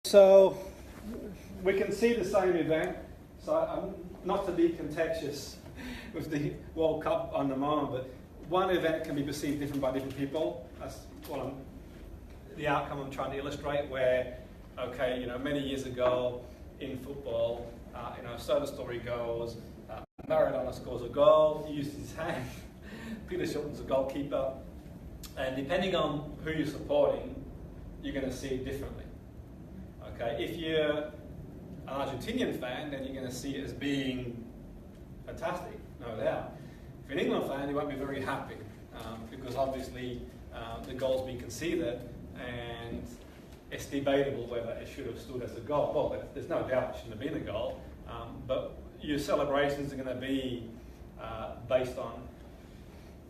So we can see the same event. So not to be contentious with the World Cup on the moment, but one event can be perceived different by different people. That's the outcome I'm trying to illustrate. Where, okay, many years ago in football, so the story goes, Maradona scores a goal, he uses his hand. Peter Shilton's a goalkeeper, and depending on who you're supporting, you're going to see it differently. Okay, if you're an Argentinian fan, then you're going to see it as being fantastic, no doubt. If you're an England fan, you won't be very happy because obviously the goal's been conceded and it's debatable whether it should have stood as a goal. Well, there's no doubt it shouldn't have been a goal, but your celebrations are going to be based on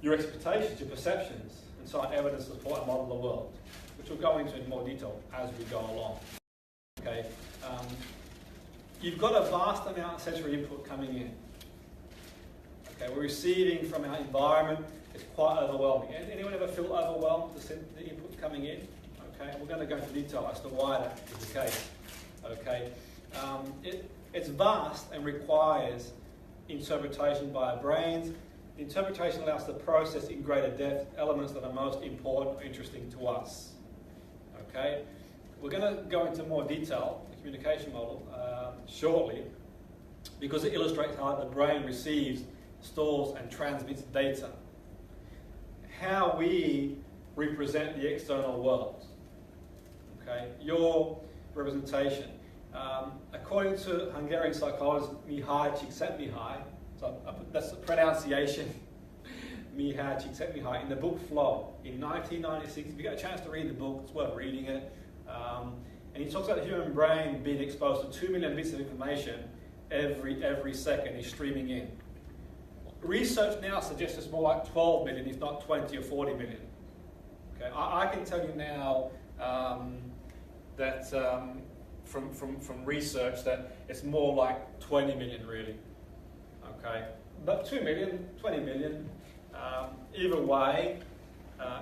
your expectations, your perceptions, and so on evidence to support a model of the world, which we'll go into in more detail as we go along. Okay, you've got a vast amount of sensory input coming in. Okay, we're receiving from our environment. It's quite overwhelming. Anyone ever feel overwhelmed with the input coming in? Okay, we're going to go into detail as to why that is the case. Okay, it's vast and requires interpretation by our brains. Interpretation allows us to process in greater depth elements that are most important or interesting to us. Okay. We're going to go into more detail, the communication model, shortly, because it illustrates how the brain receives, stores and transmits data. How we represent the external world. Okay, your representation. According to Hungarian psychologist Mihaly Csikszentmihalyi, so that's the pronunciation, Mihaly Csikszentmihalyi, in the book Flow, in 1996, if you get a chance to read the book, it's worth reading it. And he talks about the human brain being exposed to 2 million bits of information every second is streaming in. Research now suggests it's more like 12 million, if not 20 or 40 million. Okay, I can tell you now that from research that it's more like 20 million really. Okay, but 2 million, 20 million, either way,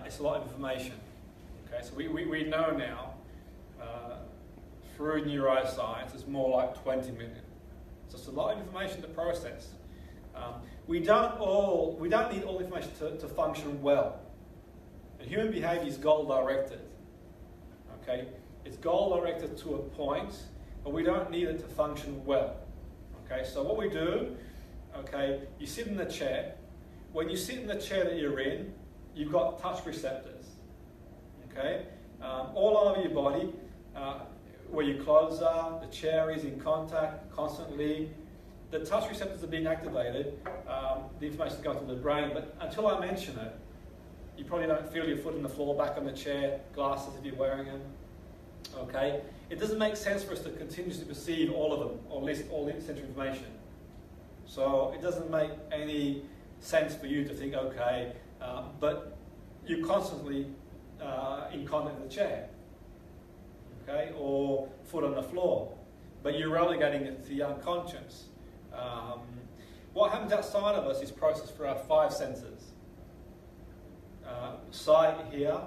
it's a lot of information. Okay, so we know now through neuroscience it's more like 20 million. So it's a lot of information to process. We don't need all information to function well. And human behaviour is goal-directed. Okay, it's goal-directed to a point, but we don't need it to function well. Okay, so what we do, okay, you sit in the chair. When you sit in the chair that you're in, you've got touch receptors. Okay, all over your body, where your clothes are, the chair is in contact constantly. The touch receptors are being activated. The information is going to the brain, but until I mention it, you probably don't feel your foot on the floor, back on the chair, glasses if you're wearing them. Okay, it doesn't make sense for us to continuously perceive all of them, or at least all the sensory information. So it doesn't make any sense for you to think, okay, but you're constantly in contact with the chair, okay, or foot on the floor, but you're relegating it to the unconscious. What happens outside of us is processed through our 5 senses: sight, hear,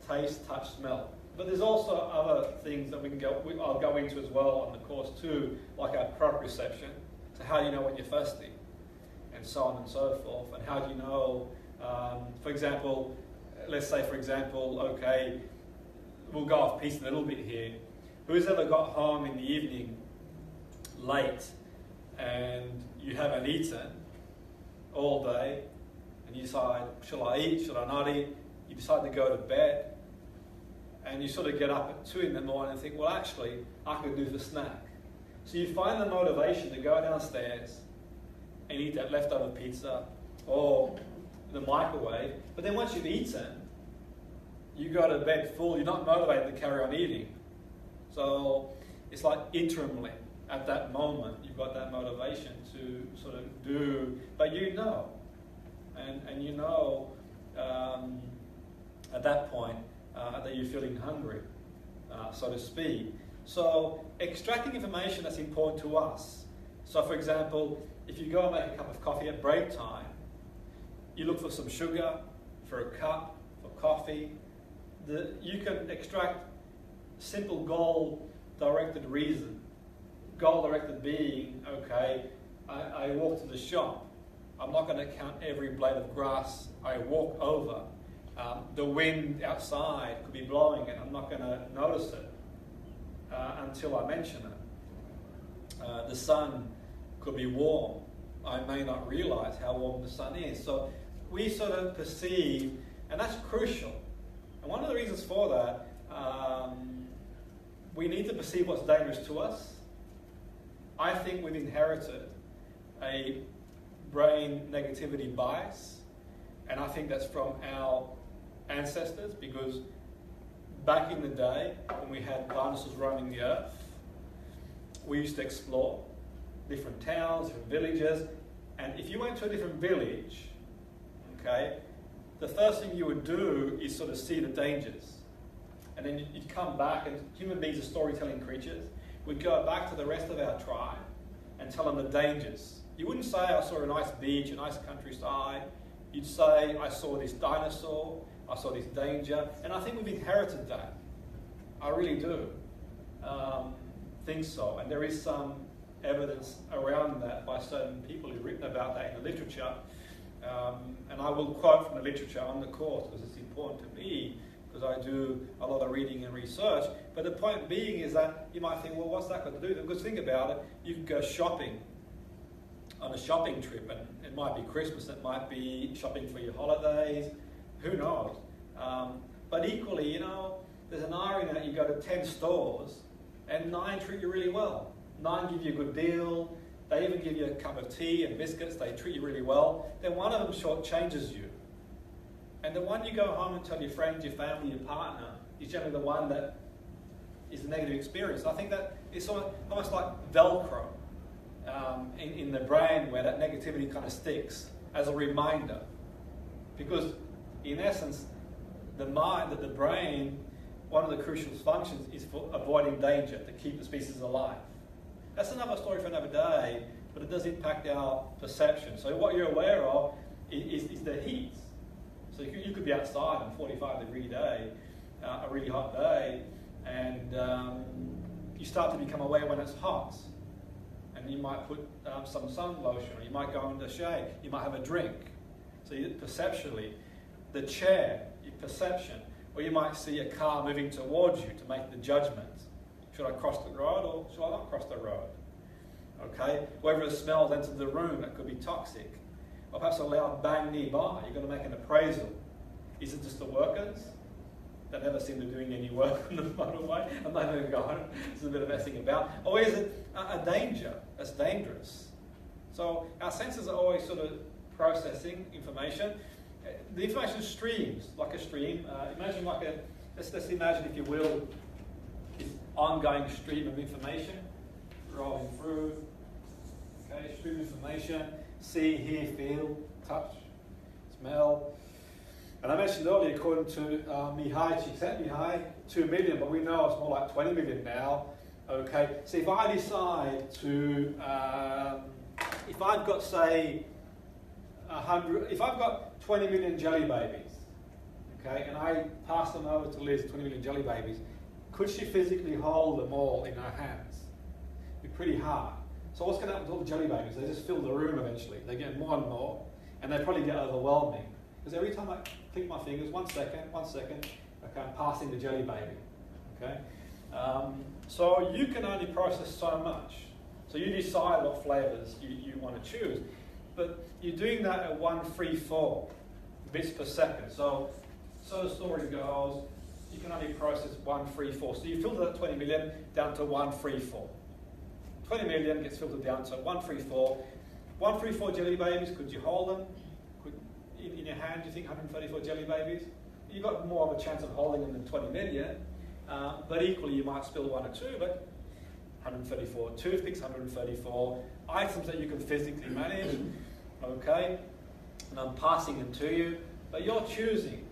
taste, touch, smell. But there's also other things that I'll go into as well on the course too, like our proprioception. So how do you know when you're thirsty, and so on and so forth, and how do you know, for example, let's say, okay, we'll go off piece a little bit here. Who's ever got home in the evening late and you haven't eaten all day and you decide, shall I eat, shall I not eat? You decide to go to bed and you sort of get up at 2 in the morning and think, well, actually, I could do the snack. So you find the motivation to go downstairs and eat that leftover pizza or the microwave, but then once you've eaten, you go to bed full, you're not motivated to carry on eating. So it's like interimly, at that moment, you've got that motivation to sort of do, but and you know at that point that you're feeling hungry, so to speak. So extracting information that's important to us. So for example, if you go and make a cup of coffee at break time, you look for some sugar, for a cup, for coffee. You can extract simple goal goal-directed reason. Goal-directed being, okay, I walk to the shop. I'm not going to count every blade of grass I walk over. The wind outside could be blowing and I'm not going to notice it until I mention it. The sun could be warm. I may not realize how warm the sun is. So we sort of perceive, and that's crucial. And one of the reasons for that, we need to perceive what's dangerous to us. I think we've inherited a brain negativity bias, and I think that's from our ancestors, because back in the day when we had dinosaurs roaming the earth, we used to explore different towns, different villages, and if you went to a different village, okay, the first thing you would do is sort of see the dangers. And then you'd come back, and human beings are storytelling creatures. We'd go back to the rest of our tribe and tell them the dangers. You wouldn't say, I saw a nice beach, a nice countryside. You'd say, I saw this dinosaur, I saw this danger. And I think we've inherited that. I really do think so. And there is some evidence around that by certain people who've written about that in the literature. And I will quote from the literature on the course because it's important to me, because I do a lot of reading and research. But the point being is that you might think, well, what's that got to do? Because think about it, you can go shopping on a shopping trip, and it might be Christmas, it might be shopping for your holidays, who knows? But equally, you know, there's an irony that you go to 10 stores and 9 treat you really well. 9 give you a good deal, they even give you a cup of tea and biscuits, they treat you really well. Then one of them shortchanges you. And the one you go home and tell your friends, your family, your partner, is generally the one that is a negative experience. I think that it's almost like Velcro in the brain, where that negativity kind of sticks as a reminder. Because in essence, the mind, the brain, one of the crucial functions is for avoiding danger, to keep the species alive. That's another story for another day, but it does impact our perception. So what you're aware of is the heat. So you could be outside on a 45-degree day, a really hot day, and you start to become aware when it's hot. And you might put some sun lotion, or you might go into shade, you might have a drink. So perceptually, the chair, your perception, or you might see a car moving towards you to make the judgment. Should I cross the road or should I not cross the road? Okay? Whether the smells entered the room, that could be toxic. Or perhaps a loud bang nearby, you're going to make an appraisal. Is it just the workers that never seem to be doing any work on the motorway? I'm not even going, it's a bit of messing about. Or is it a danger that's dangerous? So our senses are always sort of processing information. The information streams like a stream. Imagine like let's imagine, if you will, this ongoing stream of information rolling through. Okay, stream of information. See, hear, feel, touch, smell. And I mentioned earlier, according to Mihai Csikszentmihalyi, 2 million, but we know it's more like 20 million now. Okay, so if I decide to, if I've got, say, 100, if I've got 20 million jelly babies, okay, and I pass them over to Liz, 20 million jelly babies, could she physically hold them all in her hands? It'd be pretty hard. So what's going to happen to all the jelly babies? They just fill the room eventually. They get more and more, and they probably get overwhelming. Because every time I click my fingers, 1 second, okay, I'm passing the jelly baby. Okay? So you can only process so much. So you decide what flavors you want to choose. But you're doing that at 134 bits per second. So the story goes, you can only process 134. So you filter that 20 million down to 134. 20 million gets filtered down to 134. 134 jelly babies, could you hold them? In your hand, do you think 134 jelly babies? You've got more of a chance of holding them than 20 million. But equally, you might spill 1 or 2, but 134 toothpicks, 134 items that you can physically manage. Okay? And I'm passing them to you. But you're choosing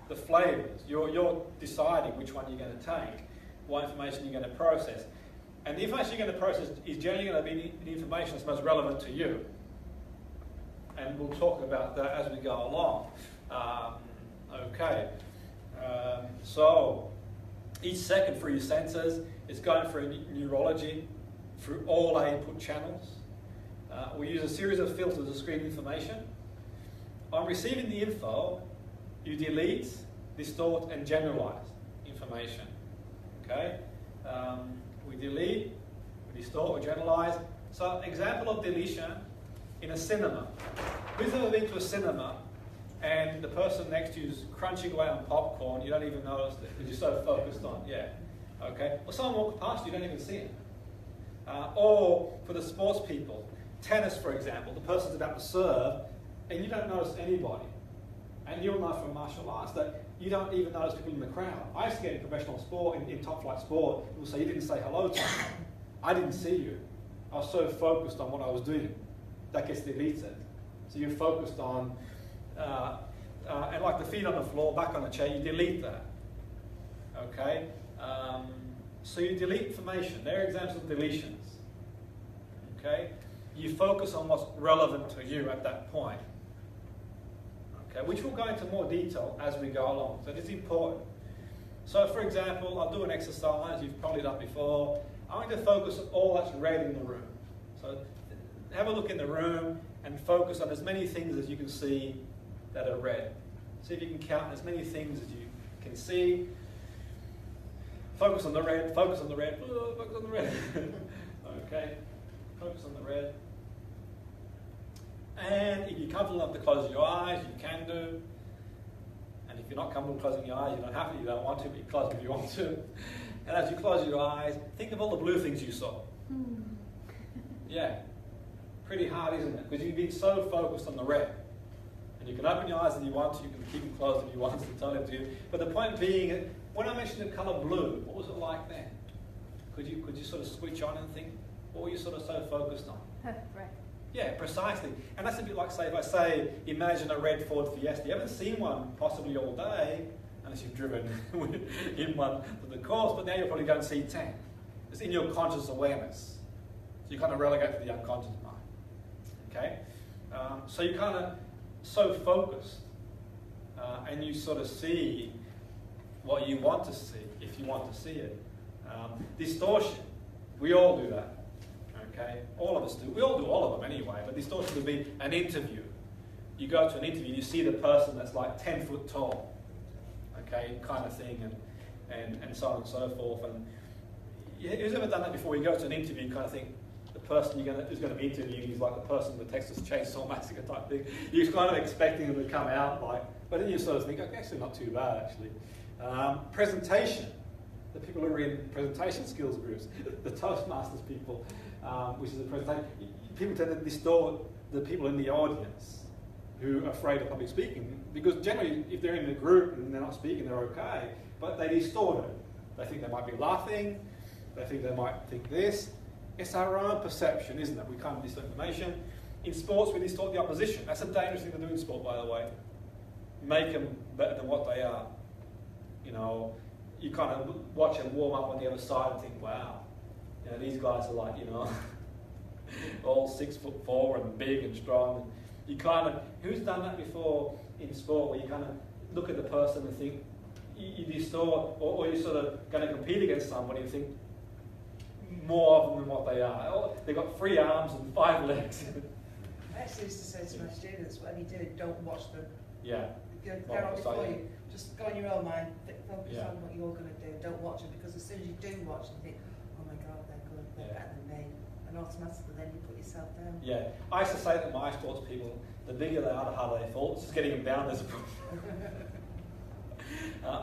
the flavors. You're deciding which one you're going to take, what information you're going to process. And the information you're going to process is generally going to be the information that's most relevant to you. And we'll talk about that as we go along. Okay. So Each second through your sensors, it's going through neurology, through all our input channels. We use a series of filters to screen information. On receiving the info, you delete, distort, and generalize information. Okay? We delete, we distort, we generalize. So, example of deletion in a cinema. Who's ever been to a cinema and the person next to you is crunching away on popcorn, you don't even notice it because you're so focused on, okay? Or someone walks past you, don't even see it. Or for the sports people, tennis, for example, the person's about to serve and you don't notice anybody. And you'll know from martial arts that you don't even notice people in the crowd. I used to get in professional sport, in top flight sport, people say, you didn't say hello to me. I didn't see you. I was so focused on what I was doing. That gets deleted. So you're focused on, and like the feet on the floor, back on the chair, you delete that. Okay? So you delete information. There are examples of deletions. Okay? You focus on what's relevant to you at that point. Okay? Which we'll go into more detail as we go along. So it's important. So for example, I'll do an exercise you've probably done before. I'm going to focus on all that's red in the room. So have a look in the room and focus on as many things as you can see that are red. See if you can count as many things as you can see. Focus on the red, focus on the red, focus on the red. Okay, focus on the red. And if you're comfortable enough to close your eyes, you can do. And if you're not comfortable closing your eyes, you don't have to, you don't want to, but you close them if you want to. And as you close your eyes, think of all the blue things you saw. Yeah, pretty hard, isn't it? Because you've been so focused on the red. And you can open your eyes if you want to, you can keep them closed if you want to, tell them to you. But the point being, when I mentioned the colour blue, what was it like then? Could you sort of switch on and think, what were you sort of so focused on? Right. Yeah, precisely. And that's a bit like, say, if I say, imagine a red Ford Fiesta. You haven't seen one possibly all day, unless you've driven in one for the course, but now you'll probably go and see 10. It's in your conscious awareness. So you kind of relegate to the unconscious mind. Okay? So you kind of so focused, and you sort of see what you want to see, if you want to see it. Distortion. We all do that. Okay? All of us do. We all do all of them anyway, but distortion would be an interview. You go to an interview, you see the person that's like 10 foot tall. Okay, kind of thing, and so on and so forth. And who's ever done that before? You go to an interview, you kind of think the person who's going to be interviewing is like the person in the Texas Chainsaw Massacre type thing. You're kind of expecting them to come out like, but then you sort of think, okay, actually not too bad actually. Presentation. The people who are in presentation skills groups, the Toastmasters people, which is a presentation. People tend to distort the people in the audience who are afraid of public speaking, because generally if they're in a group and they're not speaking, they're okay, but they distort it. They think they might be laughing, they think they might think this. It's our own perception, isn't it? We can't distort information. In sports, we distort the opposition. That's a dangerous thing to do in sport, by the way. Make them better than what they are. You know, you kind of watch them warm up on the other side and think, wow, you know, these guys are like, you know, all 6'4" and big and strong. You kind of, who's done that before in sport, where you kind of look at the person and think, you distort, or you're sort of going to compete against somebody and think more of them than what they are. They've got 3 arms and 5 legs. I actually used to say to my students, whatever you do, don't watch them. Yeah. Get on before you. Just go in your own mind, focus on what you're going to do. Don't watch them, because as soon as you do watch them, you think, oh my God, they're good, they're better than me. And automatically then you put yourself down. Yeah. I used to say to my sports people, the bigger they are, the harder they fall. It's just getting them down, there's a problem.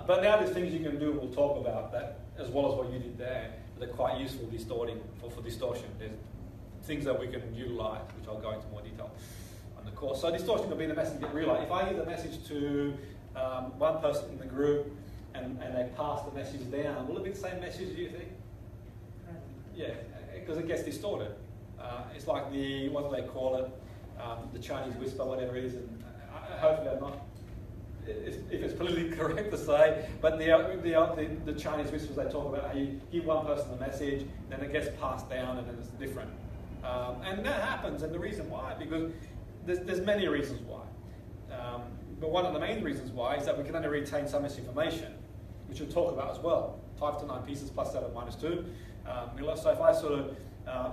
But now there's things you can do, we'll talk about that, as well as what you did there, that are quite useful for distortion. There's things that we can utilize, which I'll go into more detail on the course. So distortion will be the message get realized. If I give the message to one person in the group and they pass the message down, will it be the same message, do you think? Yeah, because it gets distorted. It's like the, what do they call it? The Chinese whisper, whatever it is. And hopefully I'm not, if it's politically correct to say, but the Chinese whispers, they talk about how you give one person a message, then it gets passed down and then it's different. And that happens, and the reason why, because there's many reasons why. But one of the main reasons why is that we can only retain so much information. which we'll talk about as well. 5 to 9 pieces plus 7 minus 2. So if I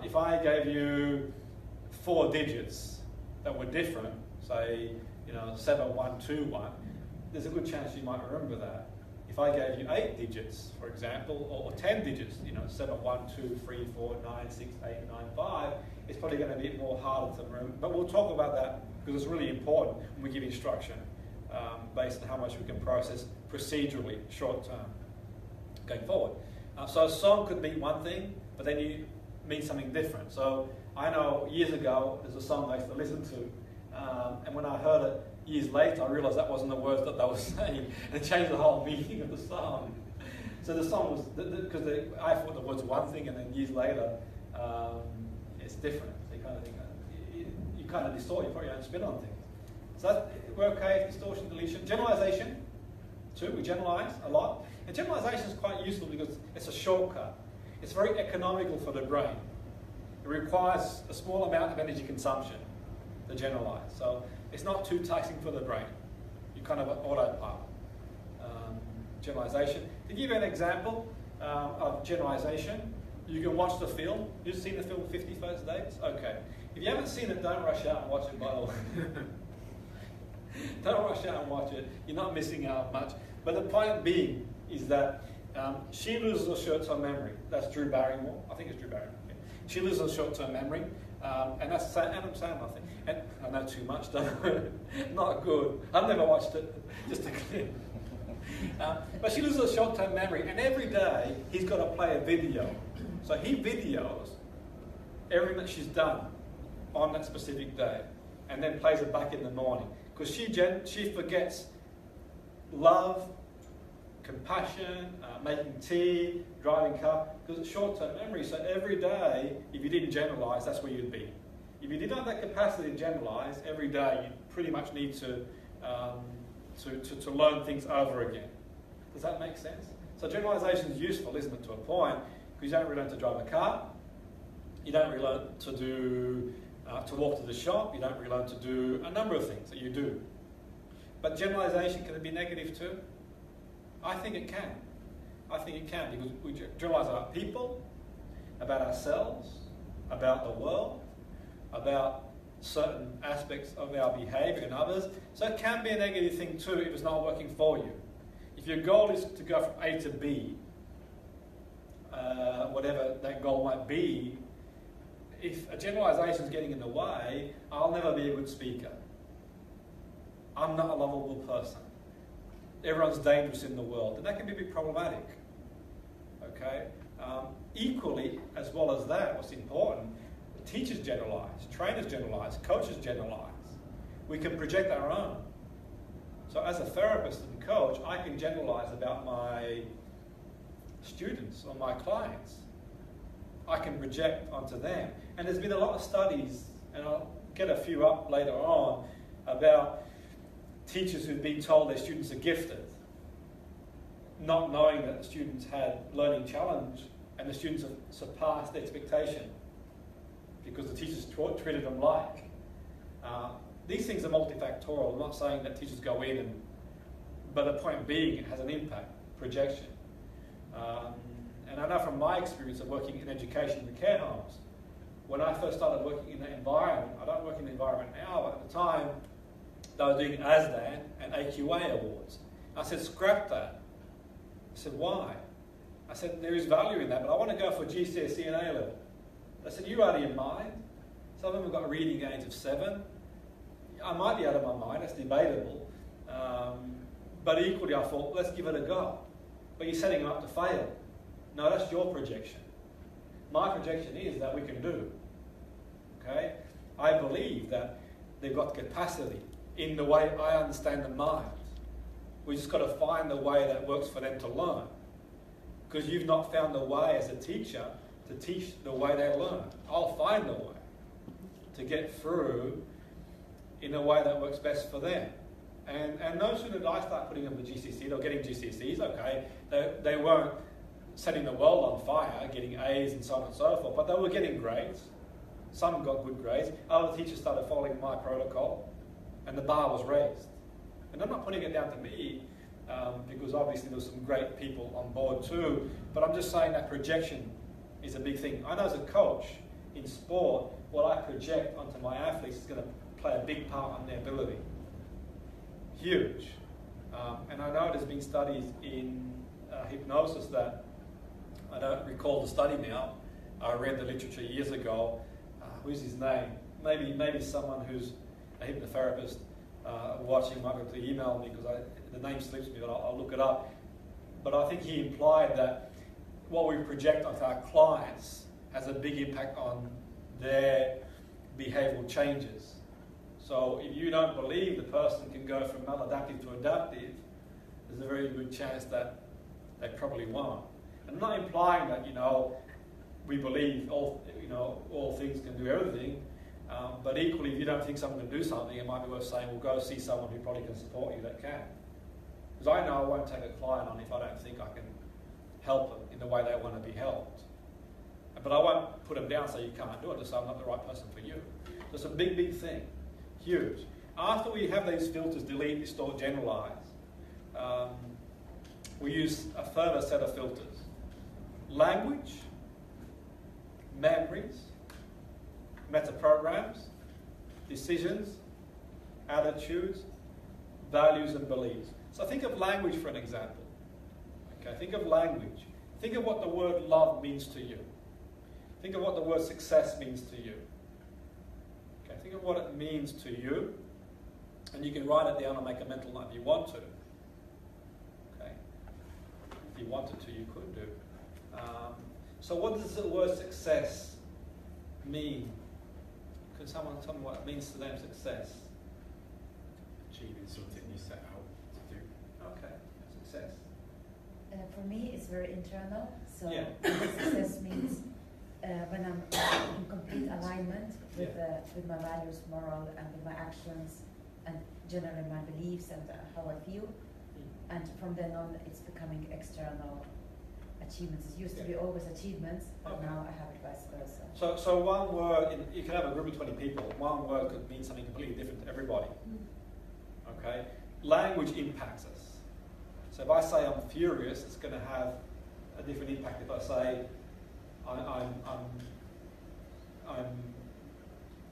if I gave you 4 digits that were different, say 7, 1, 2, 1, there's a good chance you might remember that. If I gave you 8 digits, for example, or 10 digits, 7, 1, 2, 3, 4, 9, 6, 8, 9, 5, it's probably going to be more harder to remember. But we'll talk about that because it's really important when we give instruction based on how much we can process procedurally, short term, going forward. So a song could mean one thing, but then you mean something different. So I know years ago, there's a song I used to listen to, and when I heard it years later, I realised that wasn't the words that they were saying, and it changed the whole meaning of the song. So the song was, because I thought the words were one thing, and then years later, it's different. So you kind of think, you kind of distort, you put your own spin on things. So we're okay, distortion, deletion. Generalisation, too, we generalise a lot. And generalisation is quite useful because it's a shortcut. It's very economical for the brain. It requires a small amount of energy consumption to generalise. So it's not too taxing for the brain. You kind of autopilot. Generalisation. To give you an example of generalisation, you can watch the film. You've seen the film 50 First Dates? Okay. If you haven't seen it, don't rush out and watch it, by the way. Don't rush out and watch it. You're not missing out much. But the point being is that she loses her short-term memory. That's Drew Barrymore. I think it's Drew Barrymore. Yeah. She loses her short-term memory. And that's Adam Sandler, I think. And I know too much, don't I? Not good. I've never watched it, just to clear. But she loses her short-term memory, and every day he's got to play a video. So he videos everything that she's done on that specific day, and then plays it back in the morning. Because she forgets love, compassion, making tea, driving car, because it's short-term memory. So every day, if you didn't generalise, that's where you'd be. If you didn't have that capacity to generalise, every day you pretty much need to learn things over again. Does that make sense? So generalisation is useful, isn't it, to a point, because you don't really learn to drive a car, you don't really learn to walk to the shop, you don't really learn to do a number of things that you do. But generalisation, can it be negative too? I think it can. I think it can, because we generalise about people, about ourselves, about the world, about certain aspects of our behaviour and others. So it can be a negative thing too if it's not working for you. If your goal is to go from A to B, whatever that goal might be, if a generalisation is getting in the way, I'll never be a good speaker. I'm not a lovable person. Everyone's dangerous in the world, and that can be a bit problematic. Okay? Equally, as well as that, what's important, teachers generalise, trainers generalise, coaches generalise. We can project our own. So as a therapist and coach, I can generalise about my students or my clients. I can project onto them. And there's been a lot of studies, and I'll get a few up later on, about teachers who've been told their students are gifted, not knowing that the students had learning challenge and the students have surpassed expectation because the teachers treated them like. These things are multifactorial. I'm not saying that teachers go in, but the point being it has an impact, projection. And I know from my experience of working in education in the care homes, when I first started working in that environment, I don't work in the environment now, but at the time, they were doing ASDAN and AQA awards. I said, scrap that. I said, why? I said, there is value in that, but I want to go for GCSE and A level. I said, you out of your mind? Some of them have got a reading age of 7. I might be out of my mind, that's debatable. But equally I thought, let's give it a go. But you're setting them up to fail. No, that's your projection. My projection is that we can do. Okay? I believe that they've got capacity in the way I understand the mind. We just got to find the way that works for them to learn. Because you've not found the way as a teacher to teach the way they learn. I'll find the way to get through in a way that works best for them. And no sooner did I start putting them to GCSE, or getting GCSEs, okay, they weren't setting the world on fire, getting A's and so on and so forth, but they were getting grades. Some got good grades. Other teachers started following my protocol, and the bar was raised. And I'm not putting it down to me. because obviously there's some great people on board too. But I'm just saying that projection is a big thing. I know as a coach in sport, what I project onto my athletes is going to play a big part on their ability. Huge. And I know there's been studies in hypnosis that, I don't recall the study now, I read the literature years ago. Who's his name? Maybe someone who's a hypnotherapist watching might be able to email me because the name slips me, but I'll look it up. But I think he implied that what we project onto our clients has a big impact on their behavioural changes. So if you don't believe the person can go from maladaptive to adaptive, there's a very good chance that they probably won't. I'm not implying that we believe all things can do everything, but equally, if you don't think someone can do something, it might be worth saying, well, go see someone who probably can support you that can. Because I know I won't take a client on if I don't think I can help them in the way they want to be helped. But I won't put them down so you can't do it, just say I'm not the right person for you. So it's a big, big thing. Huge. After we have these filters, delete, distort, generalize, we use a further set of filters. Language, memories, meta-programs, decisions, attitudes, values and beliefs. So think of language for an example. Okay, think of language. Think of what the word love means to you. Think of what the word success means to you. Okay, think of what it means to you, and you can write it down and make a mental note if you want to. Okay, if you wanted to, you could do. So what does the word success mean? Could someone tell me what it means to them, success? Achieving something you set out to do. Okay, success. For me, it's very internal. So Yeah. success means when I'm in complete alignment with my values, moral, and with my actions, and generally my beliefs and how I feel. And from then on, it's becoming external achievements. It used to be always achievements, but now I have it vice versa. So one word, you can have a group of 20 people, one word could mean something completely different to everybody. Okay? Language impacts us. So if I say I'm furious, it's going to have a different impact if I say I'm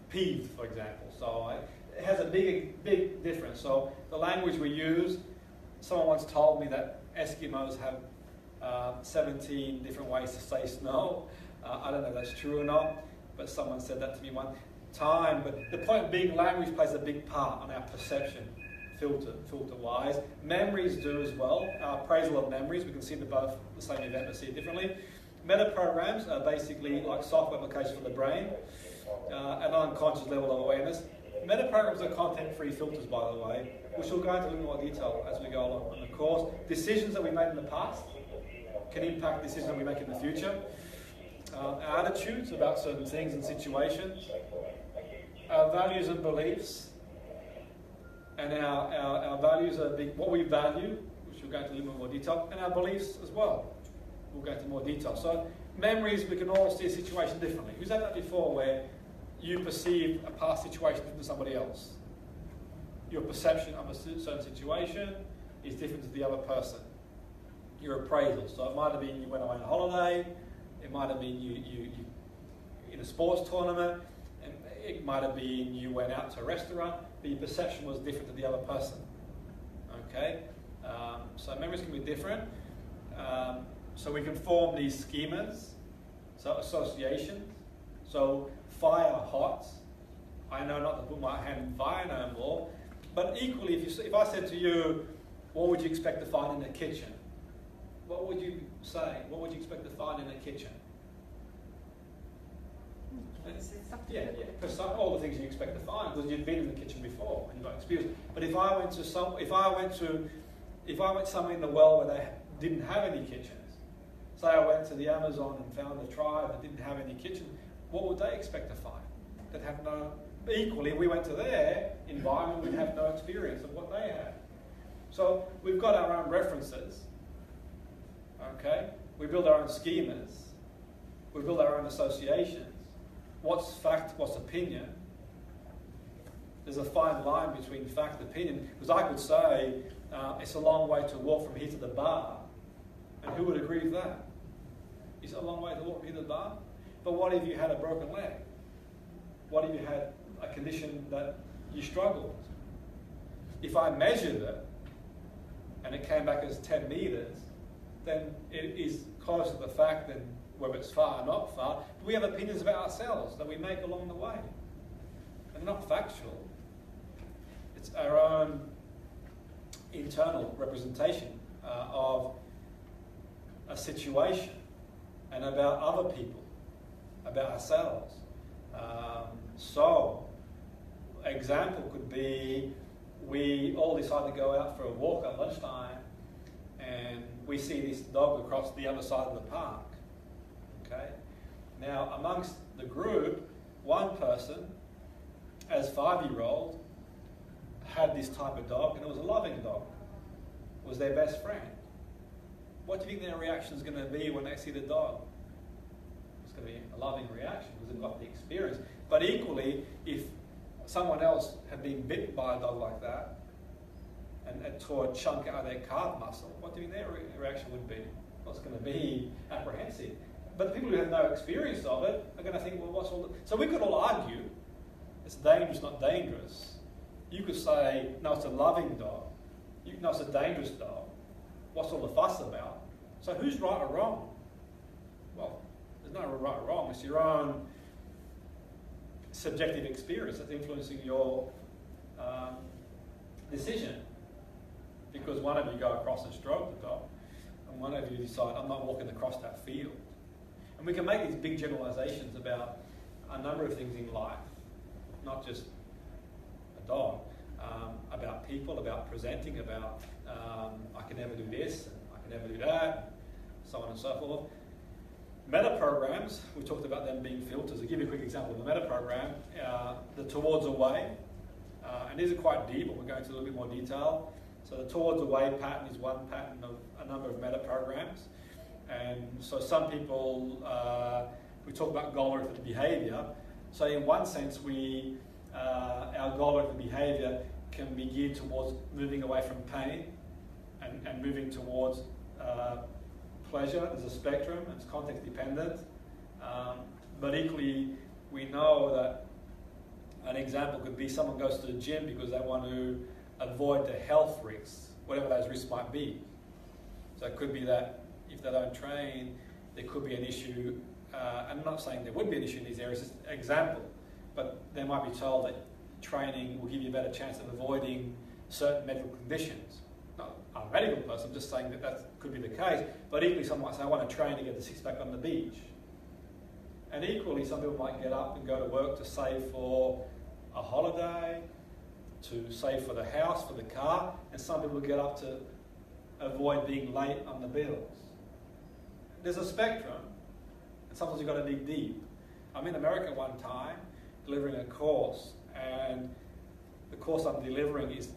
peeved, for example. So it has a big difference. So the language we use, someone once told me that Eskimos have 17 different ways to say snow. I don't know if that's true or not, but someone said that to me one time. But the point being, language plays a big part on our perception, filter-wise. Memories do as well. Our appraisal of memories, we can see both the same event but see it differently. Meta-programs are basically like software applications for the brain, an unconscious level of awareness. Meta-programs are content-free filters, by the way, which we'll go into a little more detail as we go along in the course. Decisions that we made in the past can impact decisions that we make in the future. Our attitudes about certain things and situations. Our values and beliefs. And our values are what we value, which we'll go into a little more detail, and our beliefs as well. We'll go into more detail. So memories, we can all see a situation differently. Who's had that before where you perceive a past situation different to somebody else? Your perception of a certain situation is different to the other person. Your appraisal. So it might have been you went away on holiday, it might have been you in a sports tournament, and it might have been you went out to a restaurant, but your perception was different to the other person. Okay? So memories can be different. So we can form these schemas, so associations. So fire, hot. I know not to put my hand in fire no more. But equally, if I said to you, what would you expect to find in the kitchen? What would you say? What would you expect to find in the kitchen? Yeah, because all the things you expect to find, because you've been in the kitchen before and you've got experience. But if I went somewhere in the world where they didn't have any kitchens, say I went to the Amazon and found a tribe that didn't have any kitchen, what would they expect to find? That have no. Equally, if we went to their environment, we'd have no experience of what they had. So we've got our own references. Okay, we build our own schemas. We build our own associations. What's fact? What's opinion? There's a fine line between fact and opinion, because I could say it's a long way to walk from here to the bar. And who would agree with that? Is it a long way to walk from here to the bar? But what if you had a broken leg? What if you had a condition that you struggled? If I measured it and it came back as 10 metres, then it is close to the fact than whether it's far or not far. But we have opinions about ourselves that we make along the way. And they're not factual. It's our own internal representation of a situation and about other people, about ourselves. So, example could be we all decide to go out for a walk at lunchtime and we see this dog across the other side of the park. Okay? Now, amongst the group, one person, as 5-year-old, had this type of dog, and it was a loving dog. It was their best friend. What do you think their reaction is going to be when they see the dog? It's going to be a loving reaction because they've got the experience. But equally, if someone else had been bitten by a dog like that and tore a chunk out of their calf muscle, what do you think their reaction would be? Well, it's going to be apprehensive. But the people who have no experience of it are going to think, well, what's all the... So we could all argue, it's dangerous, not dangerous. You could say, no, it's a loving dog. No, it's a dangerous dog. What's all the fuss about? So who's right or wrong? Well, there's no right or wrong. It's your own subjective experience that's influencing your decision. Because one of you go across and stroke the dog, and one of you decide, I'm not walking across that field. And we can make these big generalizations about a number of things in life, not just a dog, about people, about presenting, about I can never do this, and I can never do that, so on and so forth. Meta programs, we talked about them being filters. I'll give you a quick example of a meta program, the towards away, and these are quite deep, but we'll go into a little bit more detail. So the towards away pattern is one pattern of a number of meta programs. And so some people, we talk about goal-oriented behaviour. So in one sense, our goal-oriented behaviour can be geared towards moving away from pain and moving towards pleasure. There's a spectrum, it's context dependent. But equally, we know that an example could be someone goes to the gym because they want to avoid the health risks, whatever those risks might be. So it could be that if they don't train, there could be an issue. I'm not saying there would be an issue in these areas, it's an example, but they might be told that training will give you a better chance of avoiding certain medical conditions. Not I'm a medical person, I'm just saying that could be the case, but equally someone might say, I want to train to get the six-pack on the beach. And equally, some people might get up and go to work to save for a holiday, to save for the house, for the car, and some people get up to avoid being late on the bills. There's a spectrum, and sometimes you've got to dig deep. I'm in America one time, delivering a course, and the course I'm delivering is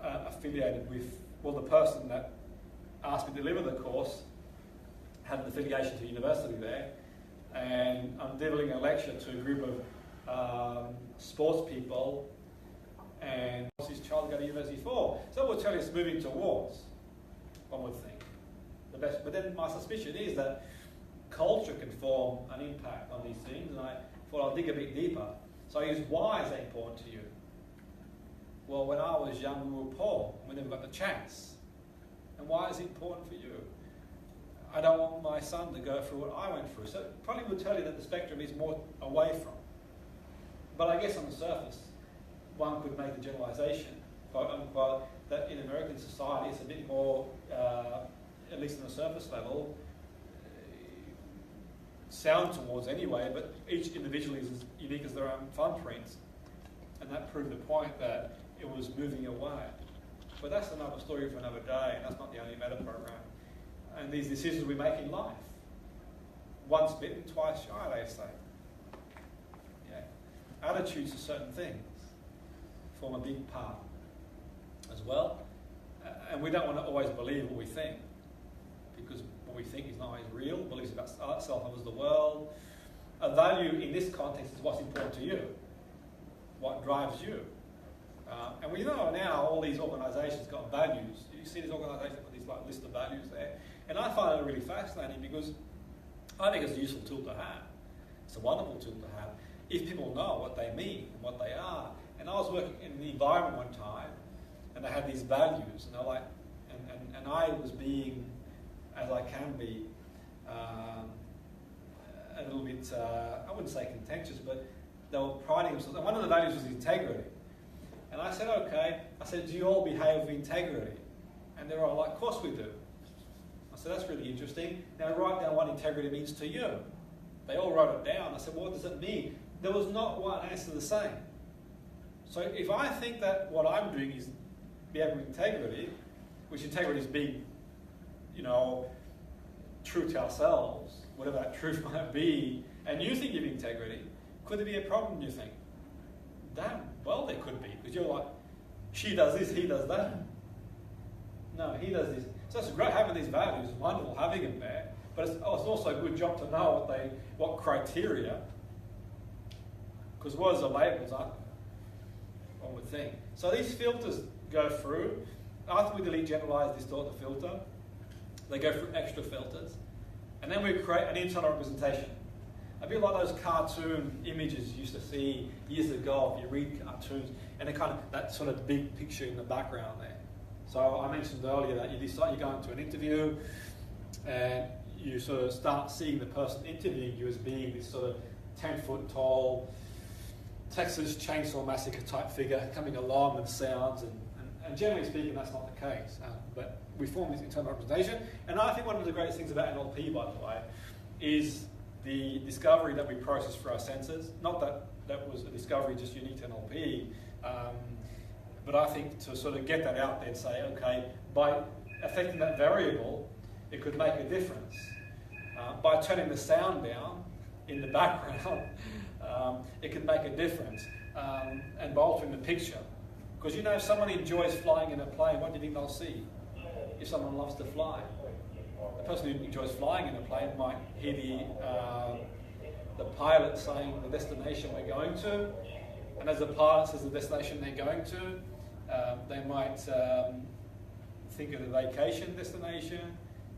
affiliated with, well, the person that asked me to deliver the course had an affiliation to a university there, and I'm delivering a lecture to a group of sports people, and what's his child go to university for? So we'll tell you it's moving towards, one would think, the best. But then my suspicion is that culture can form an impact on these things, and I thought I'll dig a bit deeper. So I use, why is that important to you? Well, when I was young, we were poor. We never got the chance. And why is it important for you? I don't want my son to go through what I went through. So it probably would tell you that the spectrum is more away from. But I guess on the surface, one could make the generalisation, quote unquote, that in American society it's a bit more, at least on the surface level, sound towards anyway, but each individual is as unique as their own thumbprints. And that proved the point that it was moving away. But that's another story for another day, and that's not the only meta program. And these decisions we make in life. Once bitten, twice shy, they say. Yeah. Attitudes to certain things form a big part as well. And we don't want to always believe what we think, because what we think is not always real. Beliefs about self, others, the world. A value in this context is what's important to you, what drives you. And we know now all these organisations got values. You see these organisations got these like list of values there. And I find it really fascinating because I think it's a useful tool to have. It's a wonderful tool to have if people know what they mean and what they are. And I was working in the environment one time, and they had these values, and they're like, and I was being, as I can be, a little bit, I wouldn't say contentious, but they were priding themselves. And one of the values was integrity. And I said, okay. I said, do you all behave with integrity? And they were all like, of course we do. I said, that's really interesting. Now write down what integrity means to you. They all wrote it down. I said, well, what does it mean? There was not one answer the same. So if I think that what I'm doing is behaving with integrity, which integrity is being, true to ourselves, whatever that truth might be, and you think you have integrity, could there be a problem, you think? Damn, well there could be, because you're like, she does this, he does that. No, he does this. So it's great having these values, it's wonderful having them there, but it's also a good job to know what criteria, because words are labels, aren't they? One would think. So these filters go through. After we delete generalized, distort the filter, they go through extra filters, and then we create an internal representation. A bit like those cartoon images you used to see years ago if you read cartoons, and kind of that sort of big picture in the background there. So I mentioned earlier that you decide you're going to an interview, and you sort of start seeing the person interviewing you as being this sort of 10-foot tall Texas Chainsaw Massacre type figure coming along and sounds, and generally speaking that's not the case. But we form this internal representation, and I think one of the greatest things about NLP, by the way, is the discovery that we process through our senses. Not that that was a discovery just unique to NLP, but I think to sort of get that out there and say, okay, by affecting that variable, it could make a difference. By turning the sound down in the background, it could make a difference. And by altering the picture. Because if someone enjoys flying in a plane, what do you think they'll see? If someone loves to fly. The person who enjoys flying in a plane might hear the pilot saying the destination we're going to, and as the pilot says the destination they're going to, they might think of the vacation destination,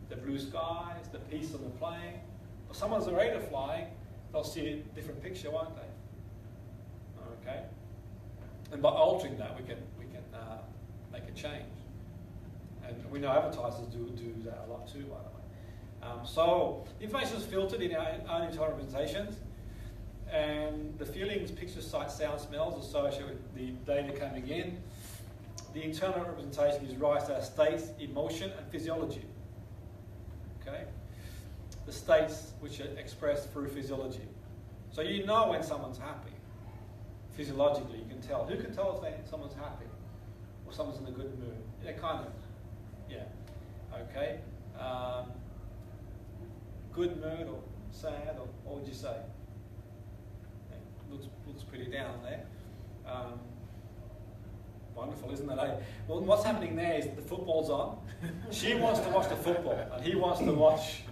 the blue skies, the peace on the plane. If someone's afraid of flying, they'll see a different picture, won't they? Okay? And by altering that, we can make a change. And we know advertisers do that a lot too, by the way. So information is filtered in our own internal representations, and the feelings, pictures, sights, sounds, smells associated with the data coming in. The internal representation gives rise to our states, emotion, and physiology. Okay? The states which are expressed through physiology. So you know when someone's happy. Physiologically, you can tell. Who can tell if someone's happy or someone's in a good mood? Yeah, kind of. Yeah. Okay. Good mood or sad, or what would you say? Looks pretty down there. Wonderful, isn't it? Eh? Well, what's happening there is the football's on. She wants to watch the football, and he wants to watch.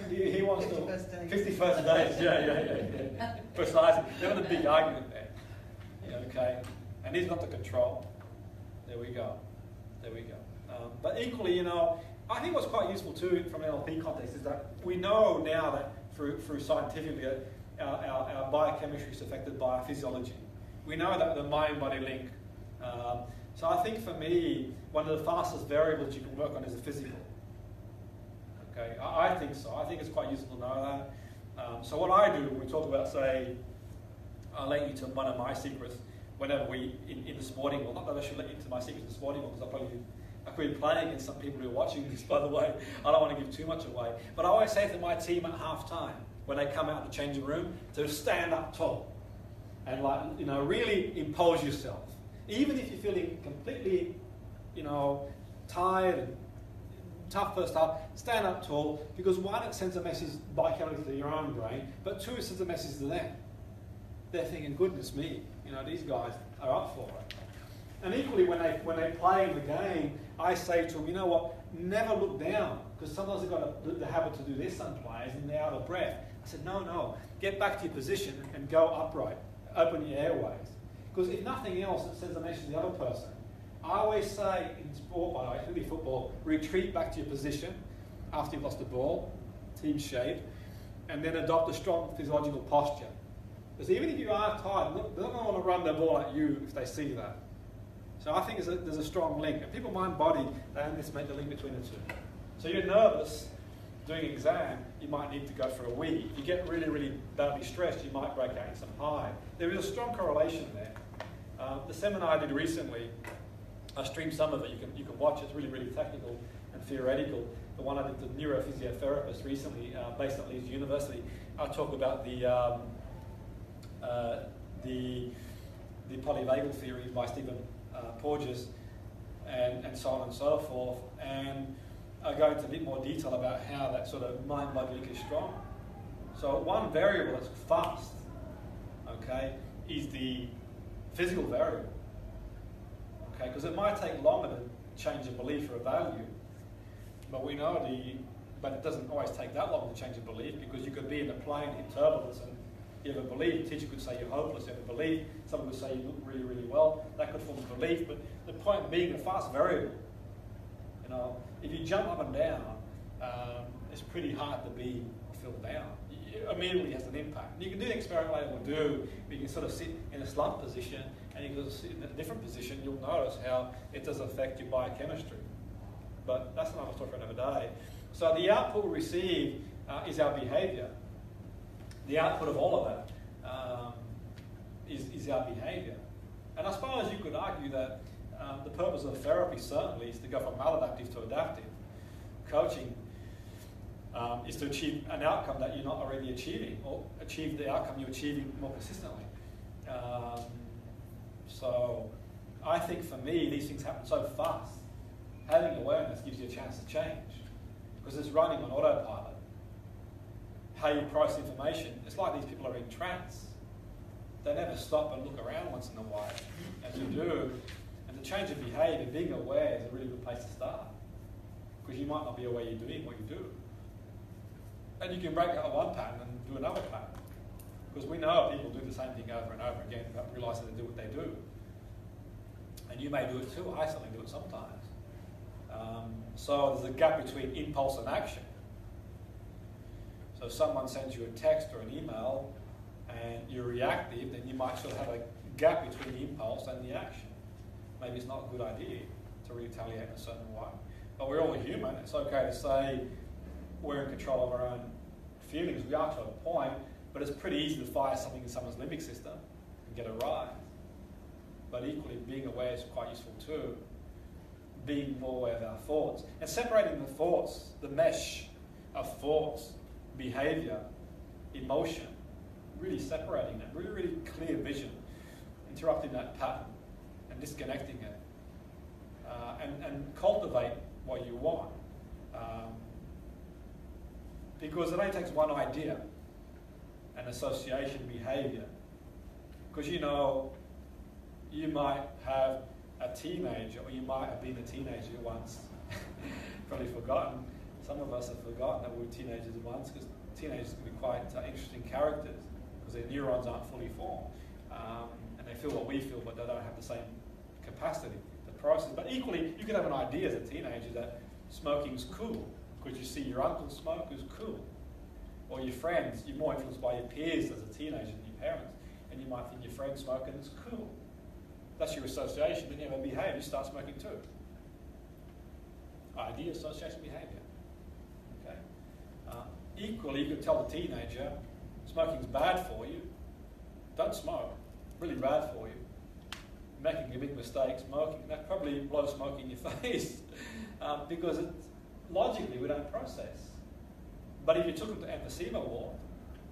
He wants 51st days. Yeah. Precisely. They're having a big argument there. Okay, and he's not the control. There we go. But equally, I think what's quite useful too from an NLP context is that we know now that through scientifically our biochemistry is affected by our physiology. We know that the mind-body link. So I think for me, one of the fastest variables you can work on is the physical. Okay, I think so. I think it's quite useful to know that. So what I do when we talk about, say, I'll let you into one of my secrets whenever we, in the sporting world, not that I should let you into my secrets in the sporting world, because I could be playing against some people who are watching this, by the way. I don't want to give too much away. But I always say to my team at half-time, when they come out of the changing room, to stand up tall and really impose yourself. Even if you're feeling completely, tired and tough first half, stand up tall, because one, it sends a message biochemically to your own brain, but two, it sends a message to them. They're thinking, goodness me, these guys are up for it. And equally, when they play in the game, I say to them, you know what, never look down, because sometimes they've got the habit to do this, some players, and they're out of breath. I said, no, get back to your position and go upright. Open your airways. Because if nothing else, it sends a message to the other person. I always say in sport, by the way, particularly football, retreat back to your position after you've lost the ball, team shape, and then adopt a strong physiological posture. Because even if you are tired, they're not going to want to run the ball at you if they see that. So I think there's a strong link. And people mind body, they underestimate the link between the two. So you're nervous doing an exam, you might need to go for a wee. If you get really, really badly stressed, you might break out in some high. There is a strong correlation there. The seminar I did recently, I streamed some of it. You can watch it. It's really, really technical and theoretical. The one I did with the neurophysiotherapist recently, based at Leeds University, I talk about the polyvagal theory by Stephen Porges, and so on and so forth. And I go into a bit more detail about how that sort of mind-body link is strong. So one variable that's fast, okay, is the physical variable. Okay, because it might take longer to change a belief or a value, but we know but it doesn't always take that long to change a belief, because you could be in a plane in turbulence and you have a belief. A teacher could say you're hopeless, you have a belief. Someone could say you look really, really well. That could form a belief, but the point being a fast variable. You know, if you jump up and down, it's pretty hard to be feel down. It immediately has an impact. You can do the experiment later we'll do, but you can sort of sit in a slump position, and you can sit in a different position. You'll notice how it does affect your biochemistry. But that's another story for another day. So the output we receive is our behaviour. The output of all of that is our behaviour. And I suppose you could argue that the purpose of therapy certainly is to go from maladaptive to adaptive. Coaching is to achieve an outcome that you're not already achieving, or achieve the outcome you're achieving more consistently. So I think for me, these things happen so fast. Having awareness gives you a chance to change, because it's running on autopilot. How you process information, it's like these people are in trance. They never stop and look around once in a while, as you do. And to change of behaviour, being aware is a really good place to start, because you might not be aware you're doing what you do. And you can break out of one pattern and do another pattern, because we know people do the same thing over and over again without realising they do what they do. And you may do it too. I certainly do it sometimes. So there's a gap between impulse and action. So if someone sends you a text or an email and you're reactive, then you might sort of have a gap between the impulse and the action. Maybe it's not a good idea to retaliate in a certain way. But we're all human. It's okay to say we're in control of our own feelings. We are to a point, but it's pretty easy to fire something in someone's limbic system and get a rise. But equally, being aware is quite useful too. Being more aware of our thoughts. And separating the thoughts, the mesh of thoughts, behaviour, emotion, really separating that, really, really clear vision, interrupting that pattern and disconnecting it, and cultivate what you want. Because it only takes one idea, an association behaviour. Because you know, you might have a teenager, or you might have been a teenager once, probably forgotten. Some of us have forgotten that we were teenagers once, because teenagers can be quite interesting characters, because their neurons aren't fully formed. And they feel what we feel, but they don't have the same capacity to process. But equally, you can have an idea as a teenager that smoking's cool, because you see your uncle smoke, who's cool. Or your friends, you're more influenced by your peers as a teenager than your parents, and you might think your friend smoking is cool. That's your association, then you have a behaviour, you start smoking too. Idea, association, behaviour. Okay. Equally, you could tell the teenager, smoking's bad for you. Don't smoke. Really bad for you. Making a big mistake, smoking, that probably blows smoke in your face, because logically we don't process. But if you took them to emphysema ward,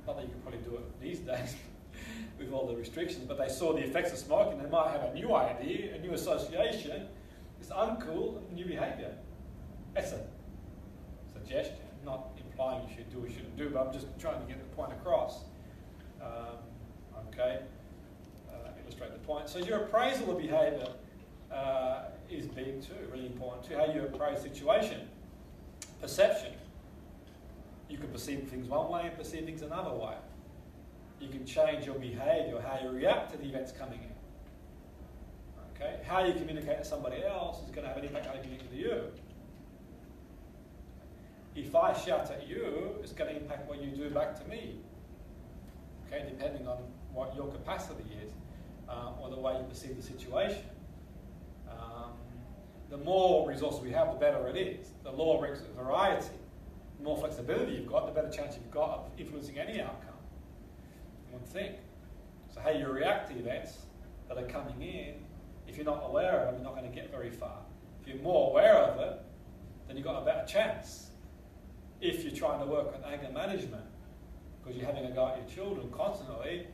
not that you could probably do it these days with all the restrictions, but they saw the effects of smoking, they might have a new idea, a new association. It's uncool, new behaviour. That's a suggestion, not implying you should do or shouldn't do, but I'm just trying to get the point across. Illustrate the point. So your appraisal of behaviour is big too, really important too. How you appraise situation. Perception. You can perceive things one way and perceive things another way. You can change your behaviour, how you react to the events coming in. Okay? How you communicate to somebody else is going to have an impact on how you communicate to you. If I shout at you, it's going to impact what you do back to me. Okay, depending on what your capacity is or the way you perceive the situation. The more resources we have, the better it is. The lower variety, the more flexibility you've got, the better chance you've got of influencing any outcome. One thing. So how you react to events that are coming in, if you're not aware of them, you're not going to get very far. If you're more aware of it, then you've got a better chance. If you're trying to work on anger management, because you're having a go at your children constantly,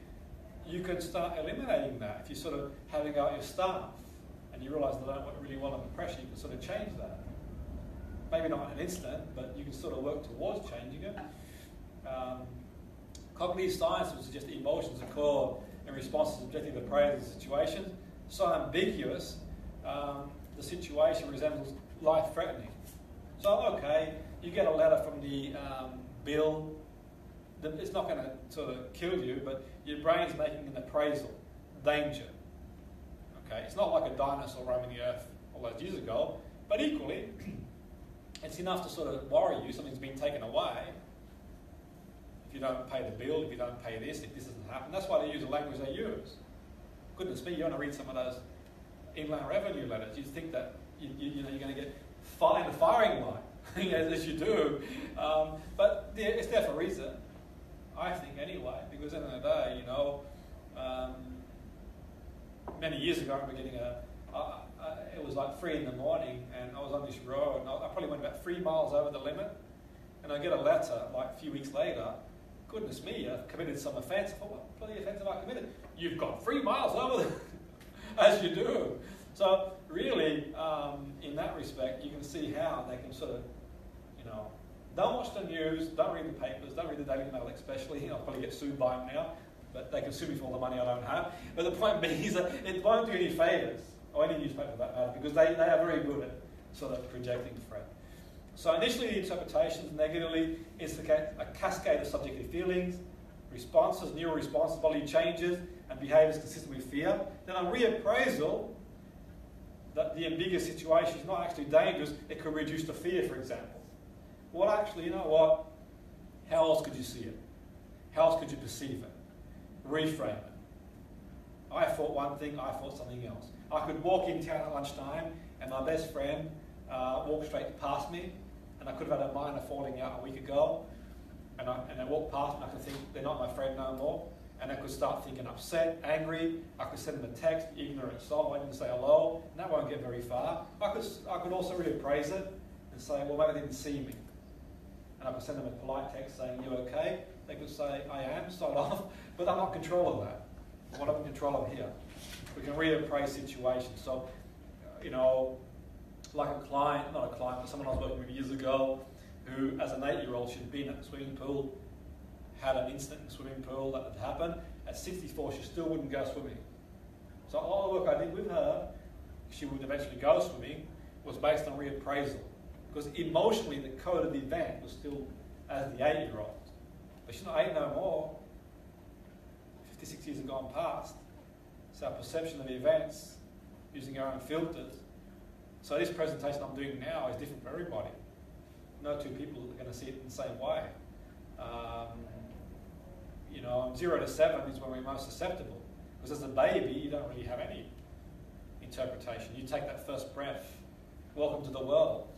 you can start eliminating that. If you're sort of having a go at your staff, and you realise they don't really want to pressure, you can sort of change that. Maybe not in an instant, but you can sort of work towards changing it. Cognitive science would suggest that emotions occur in response to subjective appraisal of situations. So ambiguous, the situation resembles life-threatening. So, okay, you get a letter from the bill. It's not going to sort of kill you, but your brain's making an appraisal. Danger. Okay, it's not like a dinosaur roaming the earth all those years ago, but equally, it's enough to sort of worry you. Something's been taken away. If you don't pay the bill, if you don't pay this, if this doesn't happen. That's why they use the language they use. Goodness me, you want to read some of those inland revenue letters. You'd think that you're going to get in the firing line, as you do. But it's there for a reason, I think, anyway, because at the end of the day, many years ago, I remember getting it was like 3 in the morning, and I was on this road, and I probably went about 3 miles over the limit, and I get a letter like a few weeks later. Goodness me, I've committed some offence. I thought, what bloody offence have I committed? You've got 3 miles over the as you do. So really, in that respect, you can see how they can sort of, don't watch the news, don't read the papers, don't read the Daily Mail especially. I'll probably get sued by them now, but they can sue me for all the money I don't have. But the point being is that it won't do any favours, or any newspaper for that matter, because they are very good at sort of projecting threat. So initially the interpretations negatively instigate a cascade of subjective feelings, responses, neural responses, bodily changes, and behaviours consistent with fear. Then on reappraisal, that the ambiguous situation is not actually dangerous, it could reduce the fear, for example. Well, actually, you know what? How else could you see it? How else could you perceive it? Reframe it. I thought one thing, I thought something else. I could walk in town at lunchtime and my best friend walked straight past me, and I could have had a minor falling out a week ago, and I walked past and I could think they're not my friend no more, and I could start thinking upset, angry. I could send them a text, ignorant soul, I didn't say hello, and that won't get very far. I could also reappraise it and say, well, maybe they didn't see me. And I could send them a polite text saying, you okay? They could say, I am, start off, but I'm not in control of that. What I'm in control of here. We can reappraise situations. So, like a client, not a client, but someone I was working with years ago, who, as an 8-year-old, she'd been at the swimming pool, had an incident in the swimming pool that had happened. At 64, she still wouldn't go swimming. So all the work I did with her, she would eventually go swimming, was based on reappraisal. Because emotionally, the code of the event was still as the 8-year-old. But she's not 8 no more. 56 years have gone past. So our perception of the events, using our own filters. So this presentation I'm doing now is different for everybody. No two people are going to see it in the same way. 0 to 7 is when we're most susceptible. Because as a baby, you don't really have any interpretation. You take that first breath. Welcome to the world.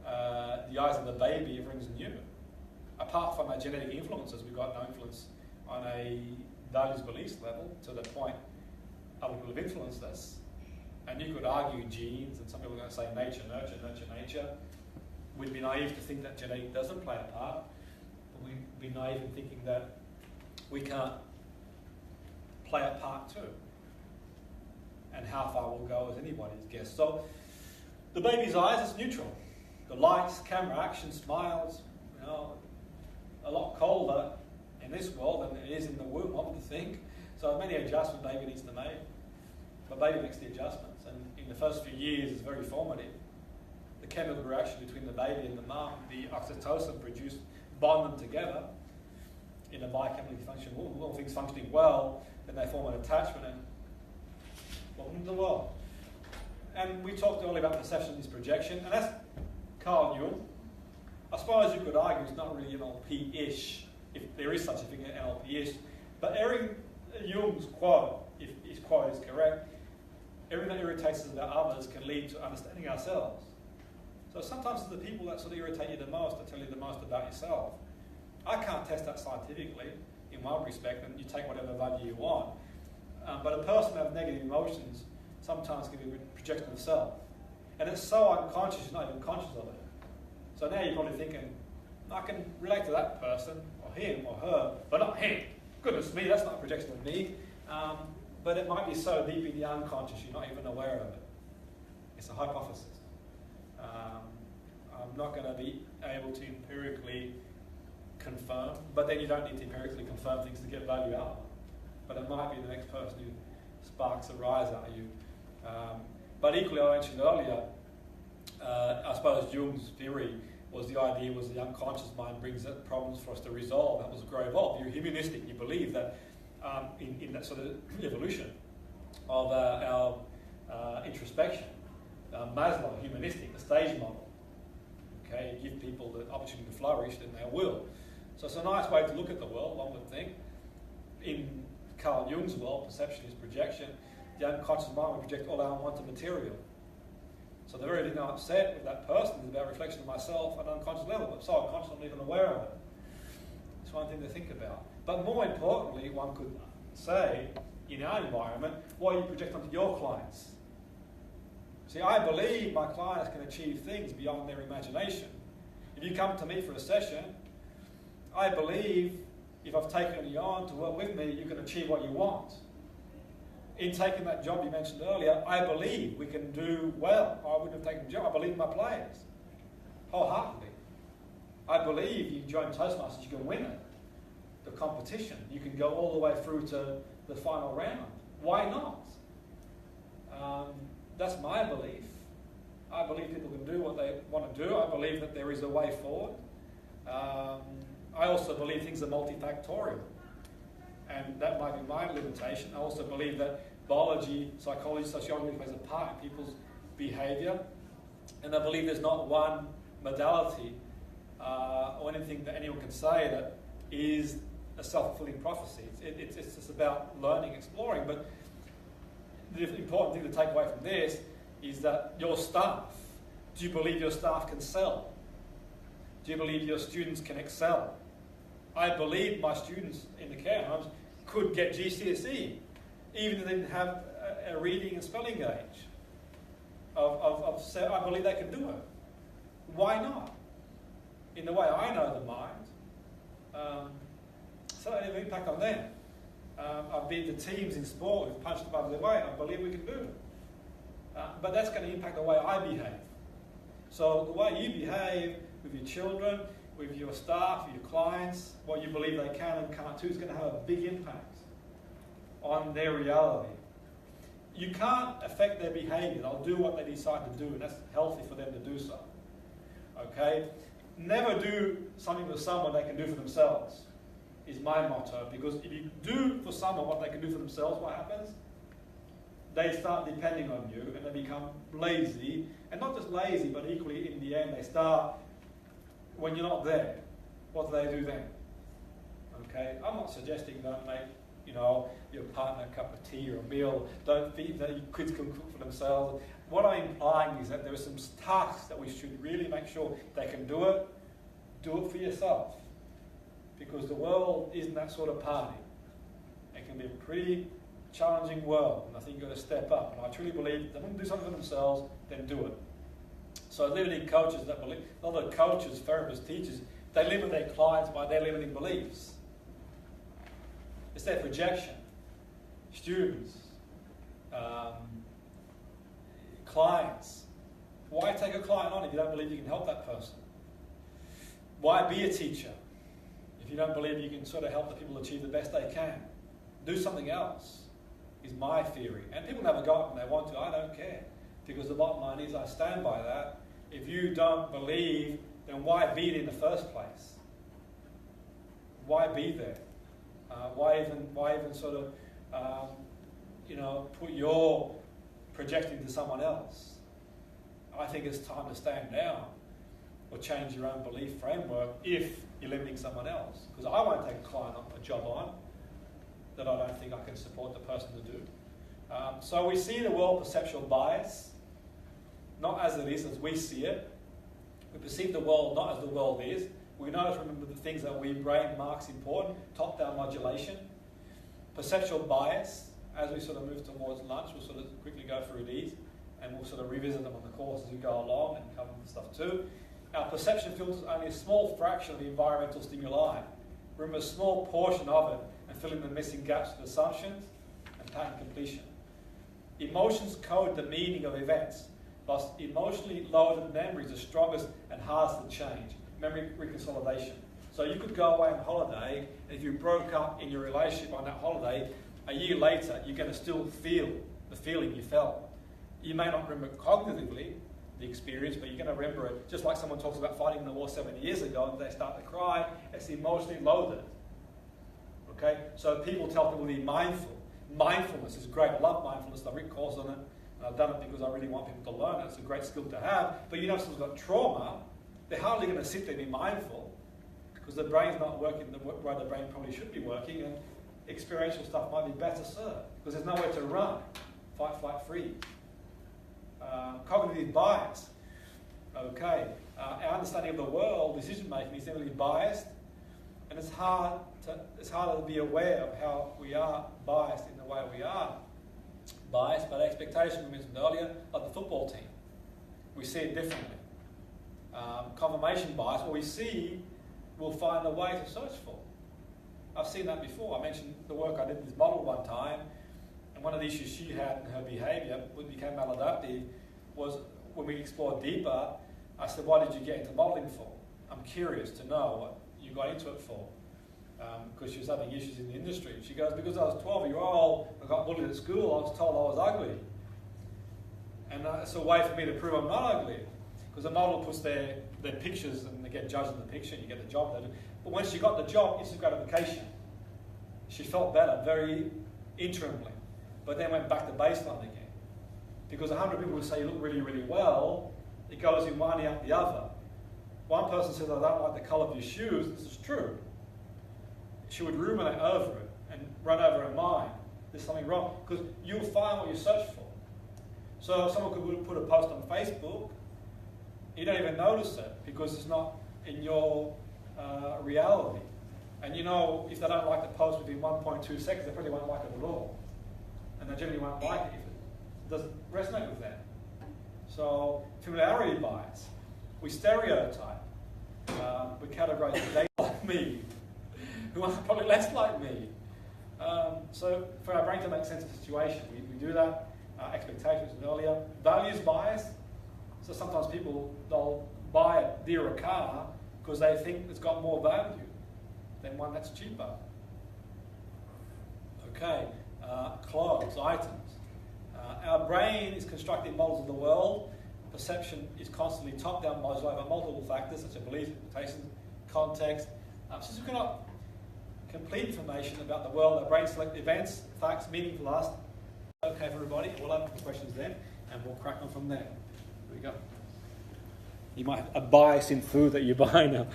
The eyes of the baby, everything's new. Apart from our genetic influences, we've got no influence on a values beliefs level to the point other people have influenced us. And you could argue genes, and some people are going to say nature, nurture, nurture, nature. We'd be naive to think that genetic doesn't play a part. But we'd be naive in thinking that we can't play a part too. And how far we'll go is anybody's guess. So the baby's eyes is neutral. The lights, camera, action, smiles, a lot colder in this world than it is in the womb, I would think. So many adjustments baby needs to make. But baby makes the adjustments, and in the first few years it's very formative. The chemical reaction between the baby and the mum, the oxytocin produced, bond them together in a biochemically functional womb. All things functioning well, then they form an attachment, and welcome to the world. And we talked earlier about perception is projection, and that's Carl Jung. I suppose you could argue it's not really NLP-ish, if there is such a thing as NLP-ish, but Eric Jung's quote, if his quote is correct, everything that irritates us about others can lead to understanding ourselves. So sometimes it's the people that sort of irritate you the most that tell you the most about yourself. I can't test that scientifically, in one respect, and you take whatever value you want. But a person who has negative emotions sometimes can be a projection of self. And it's so unconscious, you're not even conscious of it. So now you're probably thinking, I can relate to that person, or him, or her, but not him. Goodness me, that's not a projection of me. But it might be so deep in the unconscious, you're not even aware of it. It's a hypothesis. I'm not going to be able to empirically confirm, but then you don't need to empirically confirm things to get value out of them. But it might be the next person who sparks a rise out of you. But equally, I mentioned earlier, I suppose Jung's theory was the idea was the unconscious mind brings up problems for us to resolve. That was grow evolve. You're humanistic. You believe that in that sort of evolution of our introspection. Maslow, humanistic, the stage model. Okay, you give people the opportunity to flourish, then they will. So it's a nice way to look at the world, one would think. In Carl Jung's world, perception is projection. The unconscious mind will project all our unwanted material. So the very thing I'm upset with that person is about reflection of myself at an unconscious level, but so unconscious I'm not even aware of it. It's one thing to think about. But more importantly, one could say, in our environment, what you project onto your clients. See, I believe my clients can achieve things beyond their imagination. If you come to me for a session, I believe if I've taken you on to work with me, you can achieve what you want. In taking that job you mentioned earlier, I believe we can do well. I wouldn't have taken the job. I believe in my players wholeheartedly. I believe you join Toastmasters, you can win it. The competition, you can go all the way through to the final round. Why not? That's my belief. I believe people can do what they want to do. I believe that there is a way forward. I also believe things are multifactorial. And that might be my limitation. I also believe that biology, psychology, sociology plays a part in people's behaviour. And I believe there's not one modality or anything that anyone can say that is a self-fulfilling prophecy. It's just about learning, exploring. But the important thing to take away from this is that your staff, do you believe your staff can sell? Do you believe your students can excel? I believe my students in the care homes could get GCSE, even if they didn't have a reading and spelling gauge. I believe they can do it. Why not? In the way I know the mind, so it has an impact on them. I've been to teams in sport who've punched above their weight. I believe we can do it. But that's going to impact the way I behave. So the way you behave with your children, with your staff, your clients, what you believe they can and can't do is going to have a big impact on their reality. You can't affect their behaviour. They'll do what they decide to do, and that's healthy for them to do so. Okay? Never do something for someone they can do for themselves, is my motto. Because if you do for someone what they can do for themselves, what happens? They start depending on you and they become lazy. And not just lazy, but equally in the end, they start, when you're not there, what do they do then? Okay? I'm not suggesting don't make, your partner a cup of tea or a meal. Don't feed that your kids can cook for themselves. What I'm implying is that there are some tasks that we should really make sure they can do it. Do it for yourself. Because the world isn't that sort of party. It can be a pretty challenging world, and I think you've got to step up. And I truly believe if they want to do something for themselves, then do it. So limiting coaches that believe, other coaches, therapists, teachers, they limit their clients by their limiting beliefs. It's their projection. Students, clients. Why take a client on if you don't believe you can help that person? Why be a teacher if you don't believe you can sort of help the people achieve the best they can? Do something else, is my theory. And people never go it when they want to. I don't care. Because the bottom line is I stand by that. If you don't believe, then why be there in the first place? Why be there? Why even sort of, put your projecting to someone else. I think it's time to stand down or change your own belief framework if you're limiting someone else. Because I won't take a client on a job on that I don't think I can support the person to do. So we see the world perceptual bias, not as it is, as we see it. We perceive the world not as the world is. We know to remember the things that we brain marks important, top-down modulation. Perceptual bias, as we sort of move towards lunch, we'll sort of quickly go through these, and we'll sort of revisit them on the course as we go along and cover the stuff too. Our perception filters only a small fraction of the environmental stimuli. Remember a small portion of it and fill in the missing gaps with assumptions and pattern completion. Emotions code the meaning of events. Thus, emotionally loaded memories are strongest and hardest to change. Memory reconsolidation. So you could go away on holiday, and if you broke up in your relationship on that holiday, a year later, you're going to still feel the feeling you felt. You may not remember cognitively the experience, but you're going to remember it. Just like someone talks about fighting in the war 7 years ago, and they start to cry, it's emotionally loaded. Okay? So people tell people to be mindful. Mindfulness is great. I love mindfulness. I've written courses on it. And I've done it because I really want people to learn it. It's a great skill to have. But you know, if someone's got trauma, they're hardly going to sit there and be mindful because the brain's not working the way the brain probably should be working, and experiential stuff might be better served because there's nowhere to run. Fight, flight, freeze. Cognitive bias. Okay. Our understanding of the world, decision making, is heavily biased, and it's harder to be aware of how we are biased in the way we are biased. But expectation, we mentioned earlier, like the football team, we see it differently. Confirmation bias, what we see, we'll find a way to search for. I've seen that before. I mentioned the work I did with this model one time, and one of the issues she had in her behaviour, when it became maladaptive, was when we explored deeper, I said, what did you get into modelling for? I'm curious to know what you got into it for. Because she was having issues in the industry. She goes, because I was 12-year-old, I got bullied at school, I was told I was ugly. And it's a way for me to prove I'm not ugly. Because the model puts their pictures and they get judged in the picture and you get the job. But when she got the job, instant gratification. She felt better very interimly, but then went back to baseline again. Because 100 people would say you look really, really well, it goes in one ear out the other. One person says, I don't like the colour of your shoes. This is true. She would ruminate over it and run over her mind. There's something wrong. Because you'll find what you search for. So if someone could put a post on Facebook, you don't even notice it because it's not in your reality. And you know, if they don't like the post within 1.2 seconds, they probably won't like it at all. And they generally won't like it if it doesn't resonate with them. So, familiarity bias. We stereotype. We categorize they like me, who are probably less like me. So, for our brain to make sense of the situation, we do that. Expectations earlier. Values bias. So sometimes people, they'll buy a dearer car because they think it's got more value than one that's cheaper. Okay, clothes, items. Our brain is constructing models of the world. Perception is constantly top-down modulated by multiple factors such as beliefs, expectations, context. Since we cannot complete information about the world, our brain select events, facts, meaningful to us. Okay, for everybody, we'll open for questions then, and we'll crack on from there. Here we go. You might have a bias in food that you buy now.